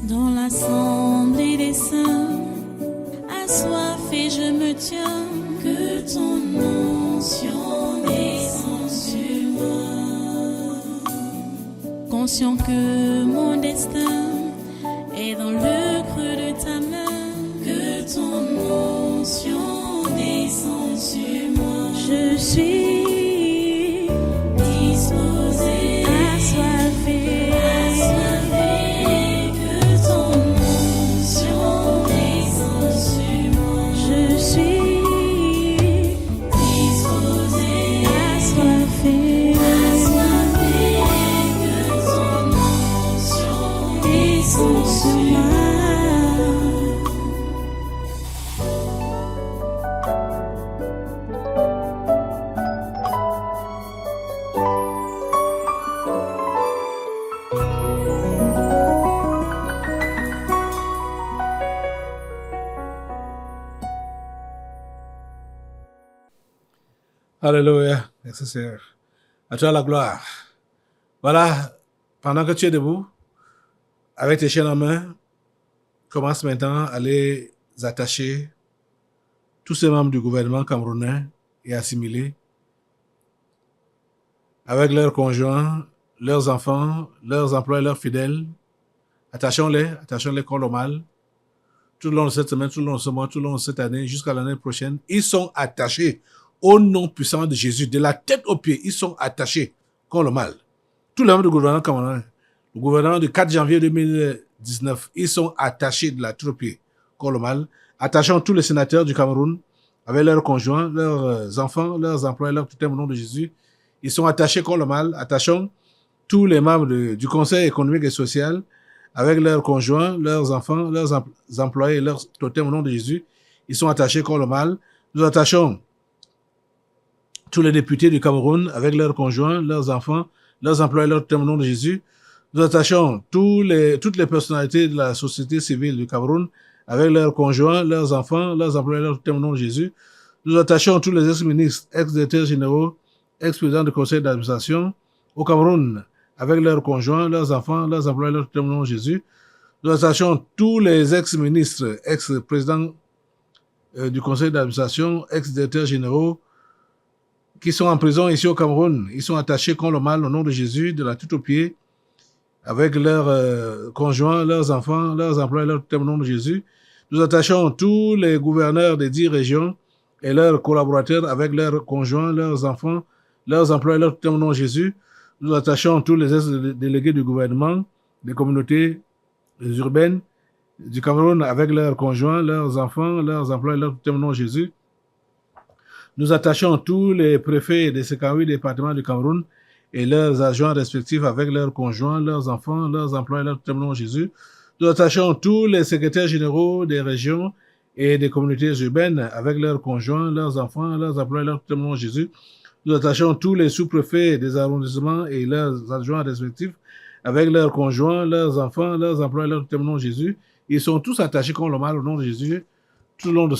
Dans l'assemblée des saints, assoiffé je me tiens, que ton onction descende sur moi. Conscient que mon destin est dans le creux de ta main, que ton onction descende sur moi. Je suis disposé, assoiffé, que ton onction descende sur moi. Je suis disposé, assoiffé, que ton onction descende sur moi. Alléluia, merci Seigneur. À toi la gloire. Voilà, pendant que tu es debout, avec tes chaînes en main, commence maintenant à les attacher, tous ces membres du gouvernement camerounais et assimilés, avec leurs conjoints, leurs enfants, leurs employés, leurs fidèles. Attachons-les comme le mal. Tout le long de cette semaine, tout le long de ce mois, tout le long de cette année, jusqu'à l'année prochaine, ils sont attachés au nom puissant de Jésus, de la tête aux pieds, ils sont attachés contre le mal. Tous les membres du gouvernement camerounais, le gouvernement du 4 janvier 2019, ils sont attachés de la tête aux pieds contre le mal. Attachons tous les sénateurs du Cameroun avec leurs conjoints, leurs enfants, leurs employés, leurs tutelles au nom de Jésus. Ils sont attachés contre le mal. Attachons tous les membres du Conseil économique et social avec leurs conjoints, leurs enfants, leurs employés, leurs totems au nom de Jésus. Ils sont attachés contre le mal. Nous attachons tous les députés du Cameroun avec leurs conjoints, leurs enfants, leurs employés, leurs totems au nom de Jésus. Nous attachons toutes les personnalités de la société civile du Cameroun avec leurs conjoints, leurs enfants, leurs employés, leurs totems au nom de Jésus. Nous attachons tous les ex-ministres, ex-directeurs généraux, ex-présidents du conseil d'administration au Cameroun avec leurs conjoints, leurs enfants, leurs employés, leurs totems au nom de Jésus. Nous attachons tous les ex-ministres, ex-présidents du conseil d'administration, ex-directeurs généraux qui sont en prison ici au Cameroun. Ils sont attachés contre le mal au nom de Jésus, de la tête aux pieds, avec leurs conjoints, leurs enfants, leurs employés, leurs totems au nom de Jésus. Nous attachons tous les gouverneurs des 10 régions et leurs collaborateurs avec leurs conjoints, leurs enfants, leurs employés, leurs totems au nom de Jésus. Nous attachons tous les ex-délégués du gouvernement, des communautés urbaines du Cameroun avec leurs conjoints, leurs enfants, leurs employés, leurs totems au nom de Jésus. Nous attachons tous les préfets des 58 départements du Cameroun et leurs adjoints respectifs avec leurs conjoints, leurs enfants, leurs employés, leurs totems au nom de Jésus. Nous attachons tous les secrétaires généraux des régions et des communautés urbaines avec leurs conjoints, leurs enfants, leurs employés, leurs totems au nom de Jésus. Nous attachons tous les sous-préfets des arrondissements et leurs adjoints respectifs avec leurs conjoints, leurs enfants, leurs employés, leurs totems au nom de Jésus. Ils sont tous attachés contre le mal au nom de Jésus. Tout le long de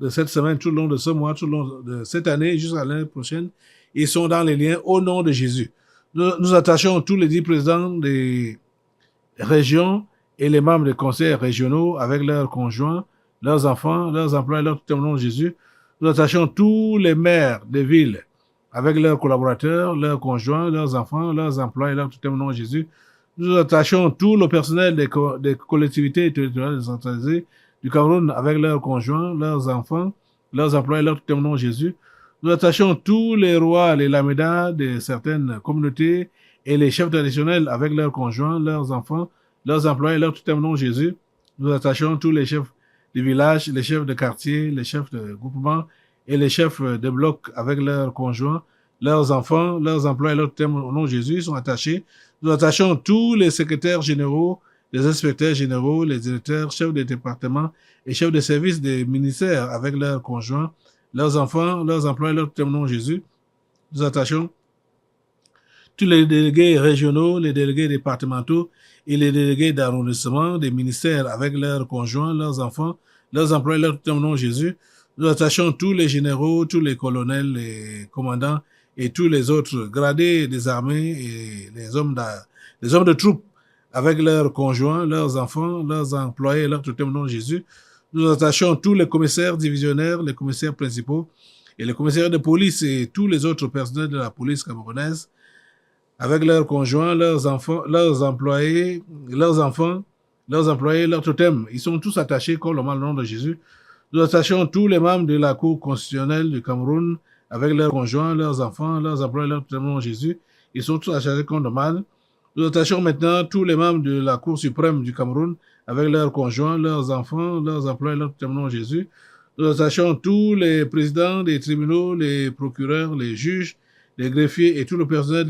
cette semaine, tout le long de ce mois, tout le long de cette année, jusqu'à l'année prochaine, ils sont dans les liens au nom de Jésus. Nous attachons tous les 10 présidents des régions et les membres des conseils régionaux avec leurs conjoints, leurs enfants, leurs employés, leurs totems au nom de Jésus. Nous attachons tous les maires des villes avec leurs collaborateurs, leurs conjoints, leurs enfants, leurs employés, leurs totems au nom de Jésus. Nous attachons tout le personnel des collectivités territoriales décentralisées du Cameroun avec leurs conjoints, leurs enfants, leurs employés, leurs totems au nom de Jésus. Nous attachons tous les rois, les lamédas de certaines communautés et les chefs traditionnels avec leurs conjoints, leurs enfants, leurs employés, leurs totems au nom de Jésus. Nous attachons tous les chefs de village, les chefs de quartier, les chefs de groupement et les chefs de bloc avec leurs conjoints, leurs enfants, leurs employés, leurs totems au nom de Jésus. Ils sont attachés. Nous attachons tous les secrétaires généraux, les inspecteurs généraux, les directeurs, chefs de département et chefs de service des ministères avec leurs conjoints, leurs enfants, leurs employés, leurs totems au nom de Jésus. Nous attachons tous les délégués régionaux, les délégués départementaux et les délégués d'arrondissement des ministères avec leurs conjoints, leurs enfants, leurs employés, leurs totems au nom de Jésus. Nous attachons tous les généraux, tous les colonels, les commandants et tous les autres gradés des armées et les hommes de troupes avec leurs conjoints, leurs enfants, leurs employés et leurs tuteurs au nom de Jésus. Nous attachons tous les commissaires divisionnaires, les commissaires principaux et les commissaires de police et tous les autres personnels de la police camerounaise, avec leurs conjoints, leurs enfants, leurs employés, leurs enfants, leurs employés, leurs totems. Ils sont tous attachés comme le nom de Jésus. Nous attachons tous les membres de la Cour constitutionnelle du Cameroun avec leurs conjoints, leurs enfants, leurs employés, leurs totems au nom de Jésus. Ils sont tous attachés comme le mal. Nous attachons maintenant tous les membres de la Cour suprême du Cameroun avec leurs conjoints, leurs enfants, leurs employés, leurs totems au nom de Jésus. Nous attachons tous les présidents des tribunaux, les procureurs, les juges, les greffiers et tout le personnel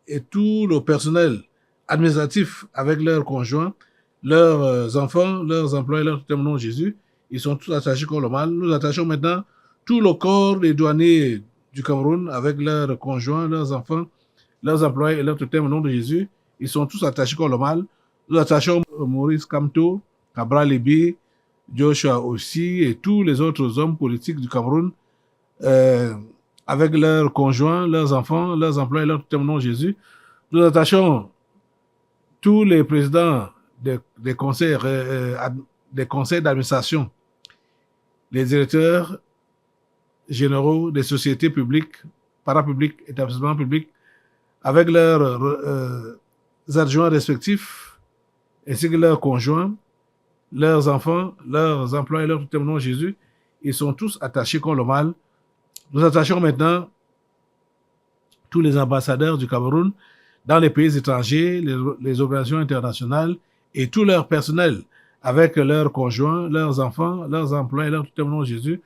et tout le personnel administratif avec leurs conjoints, leurs enfants, leurs employés, leurs totems au nom de Jésus. Ils sont tous attachés comme le mal. Nous attachons maintenant tout le corps des douaniers du Cameroun avec leurs conjoints, leurs enfants, leurs employés et leurs totems au nom de Jésus. Ils sont tous attachés comme le mal. Nous attachons Maurice Kamto, Cabral Libi, Joshua aussi et tous les autres hommes politiques du Cameroun avec leurs conjoints, leurs enfants, leurs employés, leurs totems au nom de Jésus. Nous attachons tous les présidents des conseils d'administration, les directeurs généraux des sociétés publiques, parapubliques, établissements publics, avec leurs adjoints respectifs, ainsi que leurs conjoints, leurs enfants, leurs employés, leurs totems au nom de Jésus. Ils sont tous attachés comme le mal. Nous attachons maintenant tous les ambassadeurs du Cameroun dans les pays étrangers, les organisations internationales et tout leur personnel avec leurs conjoints, leurs enfants, leurs employés, leurs totems au nom de Jésus.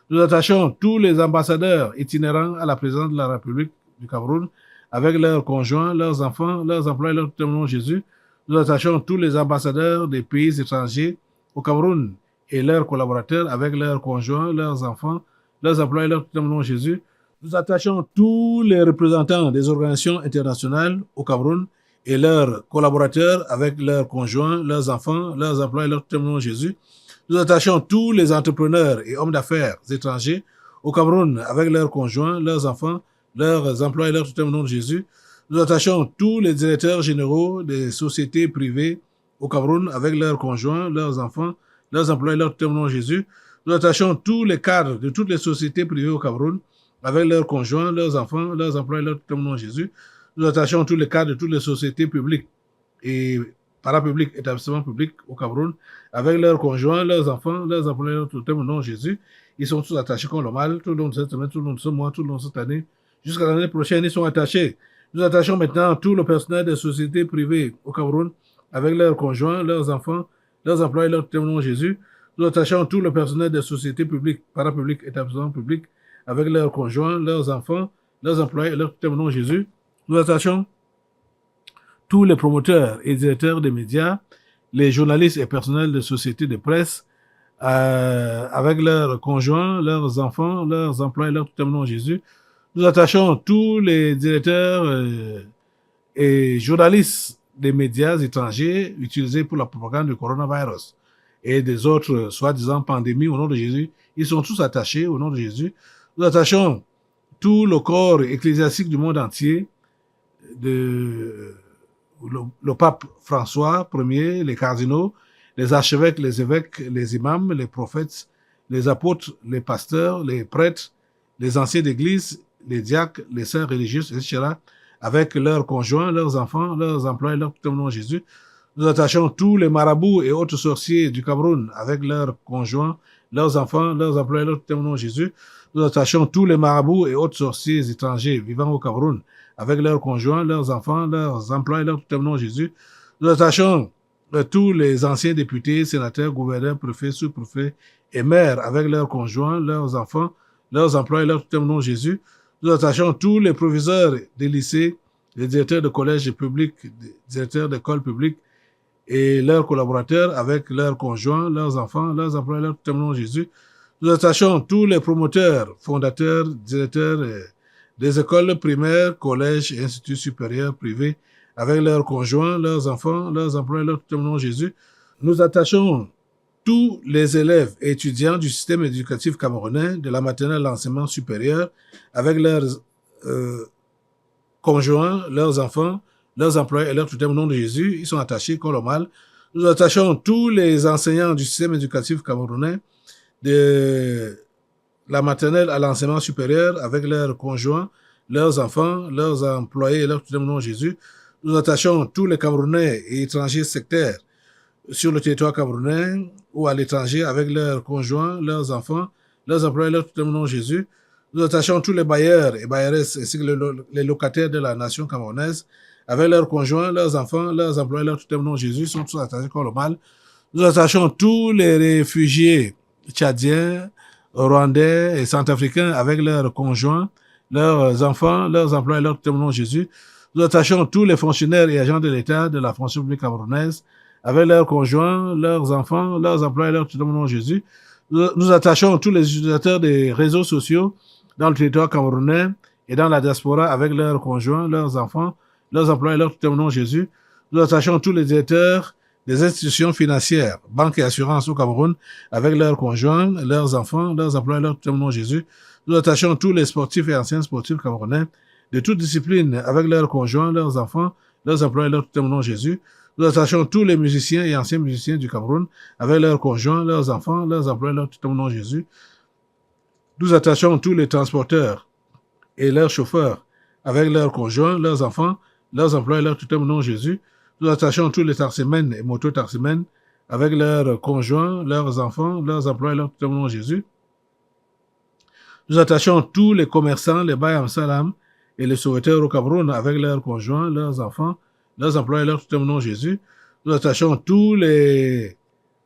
Nous attachons tous les ambassadeurs itinérants à la présidence de la République du Cameroun avec leurs conjoints, leurs enfants, leurs employés, leurs totems au nom de Jésus. Nous attachons tous les ambassadeurs des pays étrangers au Cameroun et leurs collaborateurs avec leurs conjoints, leurs enfants, leurs employés, leurs totems au nom de Jésus. Nous attachons tous les représentants des organisations internationales au Cameroun et leurs collaborateurs avec leurs conjoints, leurs enfants, leurs employés, leurs totems au nom de Jésus. Nous attachons tous les entrepreneurs et hommes d'affaires étrangers au Cameroun avec leurs conjoints, leurs enfants, leurs employés, leurs totems au nom de Jésus. Nous attachons tous les directeurs généraux des sociétés privées au Cameroun avec leurs conjoints, leurs enfants, leurs employés, leurs totems au nom de Jésus. Nous attachons tous les cadres de toutes les sociétés privées au Cameroun avec leurs conjoints, leurs enfants, leurs employés, leurs totems au nom de Jésus. Nous attachons tous les cadres de toutes les sociétés publiques et parapubliques, établissements publics au Cameroun avec leurs conjoints, leurs enfants, leurs employés, leurs totems au nom de Jésus. Ils sont tous attachés comme le mal, tout le long de cette semaine, tout le long de ce mois, tout le long de cette année. Jusqu'à l'année prochaine, ils sont attachés. Nous attachons maintenant tout le personnel des sociétés privées au Cameroun avec leurs conjoints, leurs enfants, leurs employés, leurs totems au nom de Jésus. Nous attachons tout le personnel des sociétés publiques, parapubliques, établissements publics avec leurs conjoints, leurs enfants, leurs employés et leurs totems au nom de Jésus. Nous attachons tous les promoteurs et directeurs des médias, les journalistes et personnels de sociétés de presse avec leurs conjoints, leurs enfants, leurs employés, leurs totems au nom de Jésus. Nous attachons tous les directeurs et journalistes des médias étrangers utilisés pour la propagande du coronavirus et des autres soi-disant pandémies au nom de Jésus. Ils sont tous attachés au nom de Jésus. Nous attachons tout le corps ecclésiastique du monde entier, le pape François Ier, les cardinaux, les archevêques, les évêques, les imams, les prophètes, les apôtres, les pasteurs, les prêtres, les anciens d'église, les diacres, les sœurs religieuses, etc., avec leurs conjoints, leurs enfants, leurs employés, leurs totems au nom de Jésus. Nous attachons tous les marabouts et autres sorciers du Cameroun avec leurs conjoints, leurs enfants, leurs employés, leurs totems au nom de Jésus. Nous attachons tous les marabouts et autres sorciers étrangers vivant au Cameroun avec leurs conjoints, leurs enfants, leurs employés, leurs totems au nom de Jésus. Nous attachons tous les anciens députés, sénateurs, gouverneurs, préfets, sous-préfets et maires avec leurs conjoints, leurs enfants, leurs employés, leurs totems au nom de Jésus. Nous attachons tous les proviseurs des lycées, les directeurs de collèges publics, les directeurs d'écoles publiques et leurs collaborateurs avec leurs conjoints, leurs enfants, leurs employés, leurs totems au nom de Jésus. Nous attachons tous les promoteurs, fondateurs, directeurs des écoles primaires, collèges et instituts supérieurs privés avec leurs conjoints, leurs enfants, leurs employés, leurs totems au nom de Jésus. Nous attachons tous les élèves et étudiants du système éducatif camerounais, de la maternelle à l'enseignement supérieur, avec leurs conjoints, leurs enfants, leurs employés et leurs tutelles au nom de Jésus. Ils sont attachés comme le mal. Nous attachons tous les enseignants du système éducatif camerounais, de la maternelle à l'enseignement supérieur, avec leurs conjoints, leurs enfants, leurs employés et leurs tutelles au nom de Jésus. Nous attachons tous les Camerounais et étrangers sectaires sur le territoire camerounais ou à l'étranger avec leurs conjoints, leurs enfants, leurs employés, leurs tutelles au nom de Jésus. Nous attachons tous les bailleurs et bailleresses ainsi que les locataires de la nation camerounaise avec leurs conjoints, leurs enfants, leurs employés, leurs tutelles au nom de Jésus sont tous attachés comme le mal. Nous attachons tous les réfugiés tchadiens, rwandais et centrafricains avec leurs conjoints, leurs enfants, leurs employés, leurs tutelles au nom de Jésus. Nous attachons tous les fonctionnaires et agents de l'État de la fonction publique camerounaise avec leurs conjoints, leurs enfants, leurs employés, leurs tutelles au nom de Jésus. Nous attachons tous les utilisateurs des réseaux sociaux dans le territoire camerounais et dans la diaspora avec leurs conjoints, leurs enfants, leurs employés, leurs tutelles au nom de Jésus. Nous attachons tous les directeurs des institutions financières, banques et assurances au Cameroun avec leurs conjoints, leurs enfants, leurs employés, leurs tutelles au nom de Jésus. Nous attachons tous les sportifs et anciens sportifs camerounais de toute discipline avec leurs conjoints, leurs enfants, leurs employés, leurs tutelles au nom de Jésus. Nous attachons tous les musiciens et anciens musiciens du Cameroun avec leurs conjoints, leurs enfants, leurs employés, leurs tutelles au nom de Jésus. Nous attachons tous les transporteurs et leurs chauffeurs avec leurs conjoints, leurs enfants, leurs employés, leurs tutelles au nom de Jésus. Nous attachons tous les taximènes et mototaximènes avec leurs conjoints, leurs enfants, leurs employés, leurs tutelles au nom de Jésus. Nous attachons tous les commerçants, les Bayam Salam et les sauveteurs au Cameroun avec leurs conjoints, leurs enfants, leurs employés, leurs tutelles au nom de Jésus. Nous attachons tous les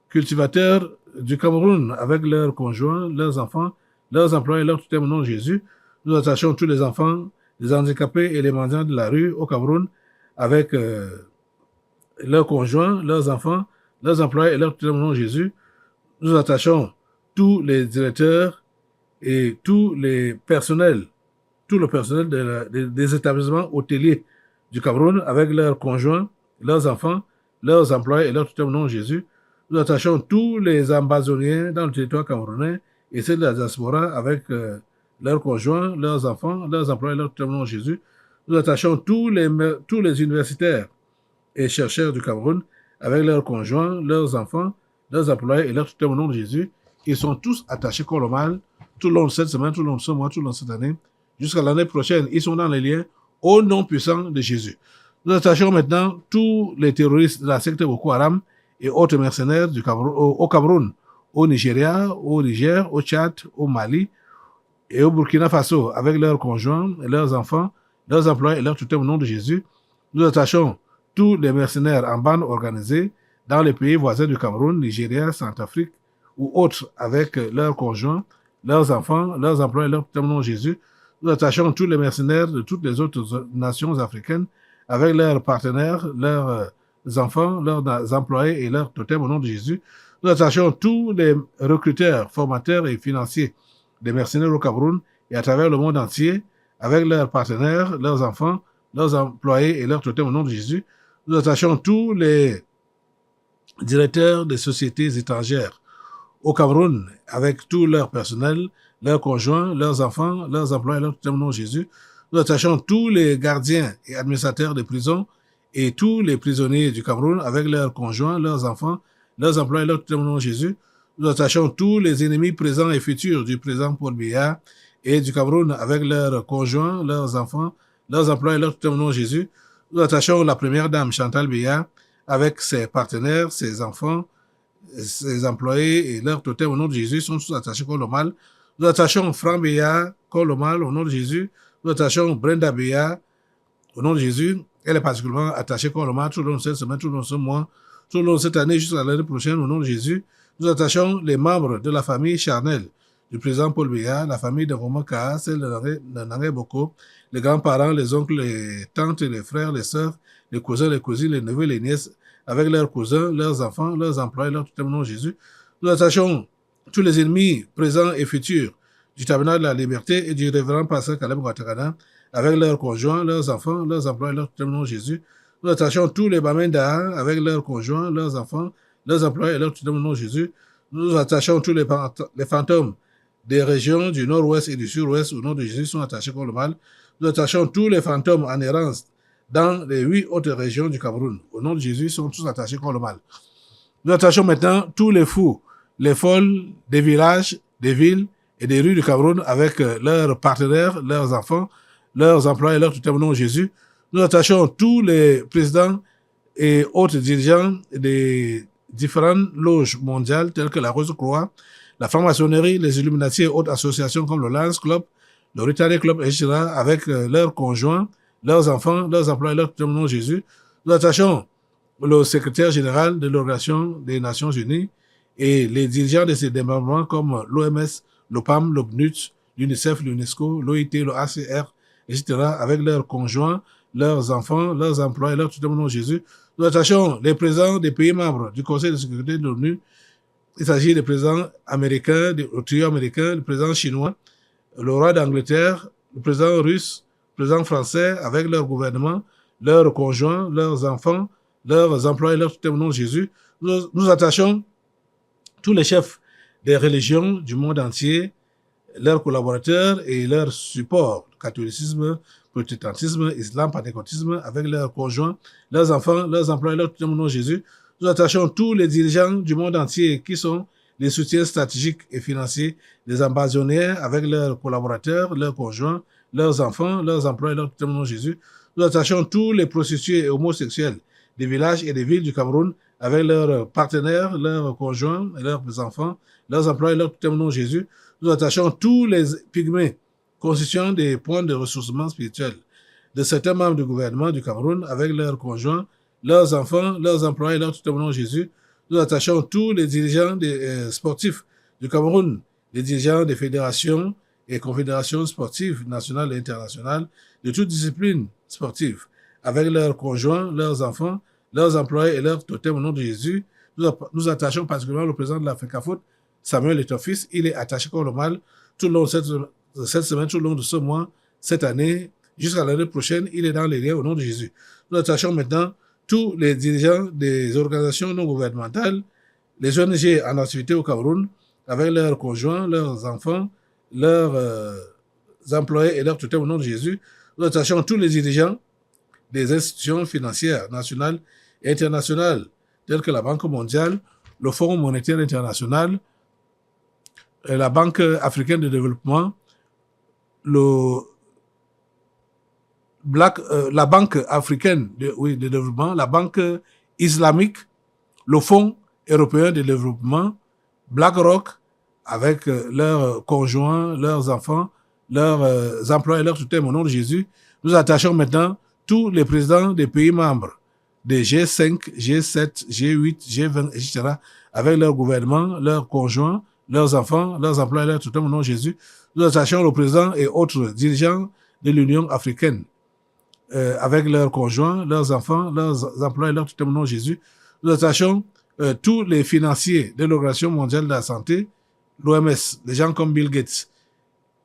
cultivateurs du Cameroun avec leurs conjoints, leurs enfants, leurs employés, leurs tutelles au nom de Jésus. Nous attachons tous les enfants, les handicapés et les mendiants de la rue au Cameroun avec leurs conjoints, leurs enfants, leurs employés et leurs tutelles au nom de Jésus. Nous attachons tous les directeurs et tout le personnel des établissements hôteliers du Cameroun avec leurs conjoints, leurs enfants, leurs employés et leurs tutelles au nom de Jésus. Nous attachons tous les ambassadeurs dans le territoire camerounais et ceux de la diaspora avec leurs conjoints, leurs enfants, leurs employés et leurs tutelles au nom de Jésus. Nous attachons tous les universitaires et chercheurs du Cameroun avec leurs conjoints, leurs enfants, leurs employés et leurs tutelles au nom de Jésus. Ils sont tous attachés comme le mal tout le long de cette semaine, tout le long de ce mois, tout le long de cette année. Jusqu'à l'année prochaine, ils sont dans les liens au nom puissant de Jésus. Nous attachons maintenant tous les terroristes de la secte Boko Haram et autres mercenaires au Cameroun, au Nigeria, au Niger, au Tchad, au Mali et au Burkina Faso avec leurs conjoints, leurs enfants, leurs employés et leurs tutelles au nom de Jésus. Nous attachons tous les mercenaires en bande organisée dans les pays voisins du Cameroun, Nigeria, Centrafrique ou autres avec leurs conjoints, leurs enfants, leurs employés et leurs tutelles au nom de Jésus. Nous attachons tous les mercenaires de toutes les autres nations africaines avec leurs partenaires, leurs enfants, leurs employés et leurs totems au nom de Jésus. Nous attachons tous les recruteurs, formateurs et financiers des mercenaires au Cameroun et à travers le monde entier avec leurs partenaires, leurs enfants, leurs employés et leurs totems au nom de Jésus. Nous attachons tous les directeurs des sociétés étrangères au Cameroun avec tout leur personnel, leurs conjoints, leurs enfants, leurs employés, leurs tutelles au nom de Jésus. Nous attachons tous les gardiens et administrateurs des prisons et tous les prisonniers du Cameroun avec leurs conjoints, leurs enfants, leurs employés, leurs tutelles au nom de Jésus. Nous attachons tous les ennemis présents et futurs du président Paul Biya et du Cameroun avec leurs conjoints, leurs enfants, leurs employés, leurs tutelles au nom de Jésus. Nous attachons la première dame Chantal Biya avec ses partenaires, ses enfants, ses employés et leurs totems au nom de Jésus sont tous attachés comme le mal. Nous attachons Franck Biya comme le mal au nom de Jésus. Nous attachons Brenda Biya au nom de Jésus. Elle est particulièrement attachée comme le mal tout le long de cette semaine, tout le long de ce mois, tout le long de cette année jusqu'à l'année prochaine au nom de Jésus. Nous attachons les membres de la famille charnelle du président Paul Biya, la famille de Romain Kaha, celle de Nangé Boko, les grands-parents, les oncles, les tantes, les frères, les sœurs, les cousins, les cousines, les neveux, les nièces, avec leurs cousins, leurs enfants, leurs employés, leurs tutelles au nom de Jésus. Nous attachons tous les ennemis présents et futurs du tabernacle de la liberté et du révérend pasteur Caleb Ouattara, avec leurs conjoints, leurs enfants, leurs employés, leurs tutelles au nom de Jésus. Nous attachons tous les Bamendaha avec leurs conjoints, leurs enfants, leurs employés et leurs tutelles au nom de Jésus. Nous attachons tous les fantômes des régions du nord-ouest et du sud-ouest au nom de Jésus sont attachés comme le mal. Nous attachons tous les fantômes en errance dans les 8 autres régions du Cameroun. Au nom de Jésus, ils sont tous attachés contre le mal. Nous attachons maintenant tous les fous, les folles des villages, des villes et des rues du Cameroun avec leurs partenaires, leurs enfants, leurs employés, leurs tutelles au nom de Jésus. Nous attachons tous les présidents et autres dirigeants des différentes loges mondiales telles que la Rose-Croix, la franc-maçonnerie, les Illuminati et autres associations comme le Lions Club, le Rotary Club, etc., avec leurs conjoints, leurs enfants, leurs employés, leurs tutelles au nom de Jésus. Nous attachons le secrétaire général de l'Organisation des Nations Unies et les dirigeants de ces démembrements comme l'OMS, l'OPAM, l'OPNUT, l'UNICEF, l'UNESCO, l'OIT, le ACR, etc., avec leurs conjoints, leurs enfants, leurs employés, leurs tutelles au nom de Jésus. Nous attachons les présidents des pays membres du Conseil de sécurité de l'ONU. Il s'agit des présidents américains, du trio américain, le président chinois, le roi d'Angleterre, le président russe, le président français, avec leur gouvernement, leurs conjoints, leurs enfants, leurs employés, leurs tutelles au nom de Jésus. Nous attachons tous les chefs des religions du monde entier, leurs collaborateurs et leurs supports, catholicisme, protestantisme, islam, pentecôtisme, avec leurs conjoints, leurs enfants, leurs employés, leurs tutelles au nom de Jésus. Nous attachons tous les dirigeants du monde entier qui sont les soutiens stratégiques et financiers des ambassadeurs avec leurs collaborateurs, leurs conjoints, leurs enfants, leurs employés, leurs tutelles au nom de Jésus. Nous attachons tous les prostituées et homosexuels des villages et des villes du Cameroun avec leurs partenaires, leurs conjoints, leurs enfants, leurs employés, leurs tutelles au nom de Jésus. Nous attachons tous les pygmées constituant des points de ressourcement spirituel de certains membres du gouvernement du Cameroun avec leurs conjoints, leurs enfants, leurs employés, leurs tutelles au nom de Jésus. Nous attachons tous les dirigeants des sportifs du Cameroun, les dirigeants des fédérations et confédérations sportives nationales et internationales de toutes disciplines sportives, avec leurs conjoints, leurs enfants, leurs employés et leurs tutelles au nom de Jésus. Nous attachons particulièrement le président de l'Africafoot, Samuel Eto'o-Fils. Il est attaché contre le mal tout le long de cette semaine, tout le long de ce mois, cette année, jusqu'à l'année prochaine. Il est dans les liens au nom de Jésus. Nous attachons maintenant tous les dirigeants des organisations non gouvernementales, les ONG en activité au Cameroun, avec leurs conjoints, leurs enfants, leurs employés et leurs tutelles au nom de Jésus. Nous attachons tous les dirigeants des institutions financières nationales et internationales, telles que la Banque mondiale, le Fonds monétaire international, la Banque africaine de développement, la Banque africaine de développement, la Banque islamique, le Fonds européen de développement, BlackRock, avec leurs conjoints, leurs enfants, leurs employés, leurs tutelles au nom de Jésus. Nous attachons maintenant tous les présidents des pays membres des G5, G7, G8, G20, etc., avec leur gouvernement, leurs conjoints, leurs enfants, leurs employés, leurs tutelles au nom de Jésus. Nous attachons le président et autres dirigeants de l'Union africaine, avec leurs conjoints, leurs enfants, leurs employés, leurs tutelles au nom de Jésus. Nous attachons tous les financiers de l'Organisation mondiale de la santé, l'OMS, les gens comme Bill Gates.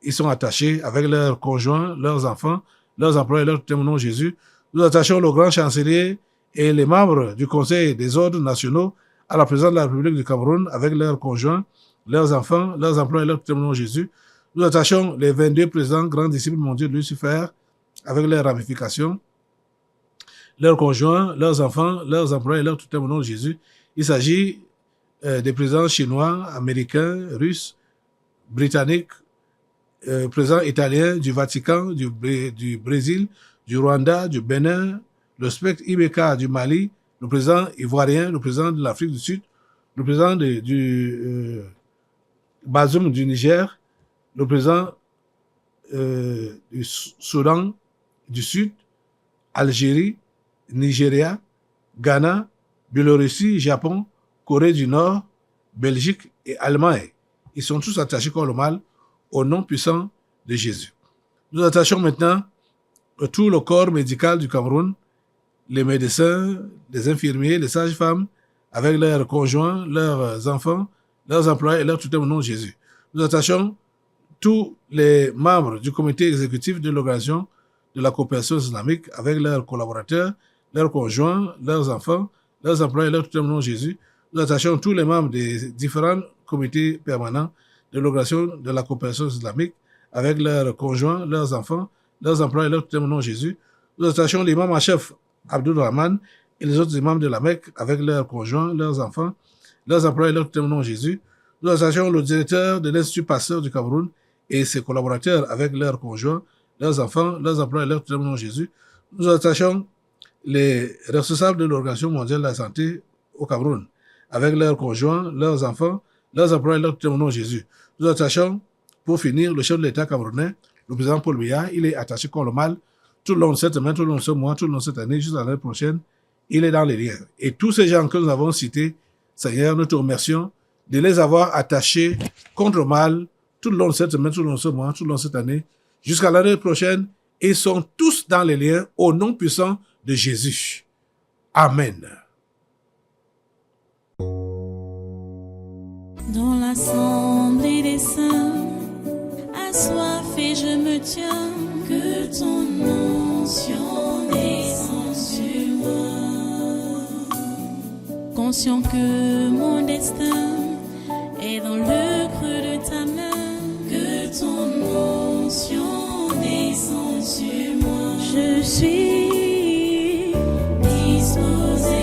Ils sont attachés avec leurs conjoints, leurs enfants, leurs employés, leurs tutelles au nom de Jésus. Nous attachons le grand chancelier et les membres du Conseil des ordres nationaux à la présidence de la République du Cameroun avec leurs conjoints, leurs enfants, leurs employés, leurs tutelles au nom de Jésus. Nous attachons les 22 présidents grands disciples mondiaux de Lucifer avec leurs ramifications, leurs conjoints, leurs enfants, leurs employés, leurs tutelles au nom de Jésus. Il s'agit des présidents chinois, américains, russes, britanniques, présidents italiens, du Vatican, du Brésil, du Rwanda, du Bénin, le spectre Ibeka du Mali, le président ivoirien, le président de l'Afrique du Sud, le président du Bazoum du Niger, le président du Soudan du Sud, Algérie, Nigeria, Ghana, Biélorussie, Japon, Corée du Nord, Belgique et Allemagne. Ils sont tous attachés contre le mal au nom puissant de Jésus. Nous attachons maintenant tout le corps médical du Cameroun, les médecins, les infirmiers, les sages-femmes, avec leurs conjoints, leurs enfants, leurs employés et leurs tutelles au nom de Jésus. Nous attachons tous les membres du comité exécutif de l'organisation de la coopération islamique avec leurs collaborateurs, leurs conjoints, leurs enfants, leurs employés et leurs tutelles au nom de Jésus. Nous attachons tous les membres des différents comités permanents de l'organisation de la coopération islamique avec leurs conjoints, leurs enfants, leurs emplois et leurs tutelles au nom de Jésus. Nous attachons l'imam en chef Abdul Rahman et les autres imams de la Mecque avec leurs conjoints, leurs enfants, leurs emplois et leurs tutelles au nom de Jésus. Nous attachons le directeur de l'Institut Pasteur du Cameroun et ses collaborateurs avec leurs conjoints, leurs enfants, leurs emplois et leurs tutelles au nom de Jésus. Nous attachons les responsables de l'Organisation mondiale de la santé au Cameroun avec leurs conjoints, leurs enfants, leurs emplois et leurs tutelles au nom de Jésus. Nous attachons, pour finir, le chef de l'État camerounais, le président Paul Biya. Il est attaché comme le mal tout le long de cette semaine, tout le long de ce mois, tout le long de cette année, jusqu'à l'année prochaine. Il est dans les liens. Et tous ces gens que nous avons cités, Seigneur, nous te remercions de les avoir attachés contre le mal tout le long de cette semaine, tout le long de ce mois, tout le long de cette année, jusqu'à l'année prochaine. Ils sont tous dans les liens au nom puissant de Jésus. Amen. Dans l'assemblée des saints, assoiffé je me tiens, que ton onction descende sur moi. Conscient que mon destin est dans le creux de ta main, que ton onction descende sur moi. Je suis disposé